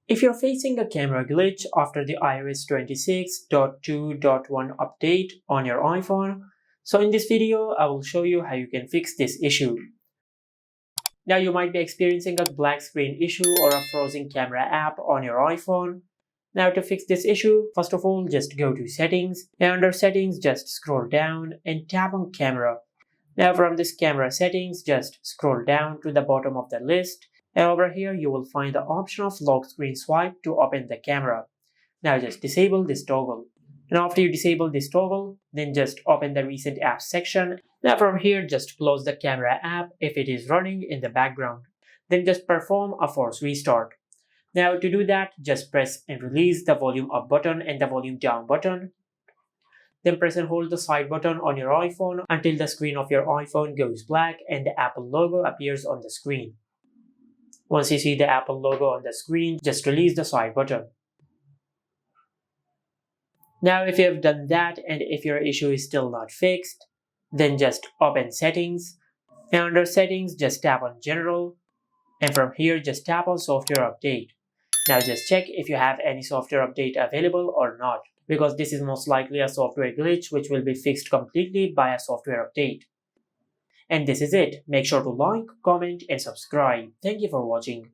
If you're facing a camera glitch after the iOS 26.2.1 update on your iPhone, so in this video I will show you how you can fix this issue. Now you might be experiencing a black screen issue or a frozen camera app on your iPhone. Now to fix this issue, first of all just go to settings, and under settings just scroll down and tap on camera. Now from this camera settings just scroll down to the bottom of the list, and over here you will find the option of lock screen swipe to open the camera. Now just disable this toggle. And after you disable this toggle, then just open the recent apps section. Now from here just close the camera app if it is running in the background. Then just perform a force restart. Now to do that, just press and release the volume up button and the volume down button. Then press and hold the side button on your iPhone until the screen of your iPhone goes black and the Apple logo appears on the screen. Once you see the Apple logo on the screen, just release the side button. Now if you have done that and if your issue is still not fixed, then just open settings, and under settings just tap on general, and from here just tap on software update. Now just check if you have any software update available or not, because this is most likely a software glitch which will be fixed completely by a software update. And this is it. Make sure to like, comment and subscribe. Thank you for watching.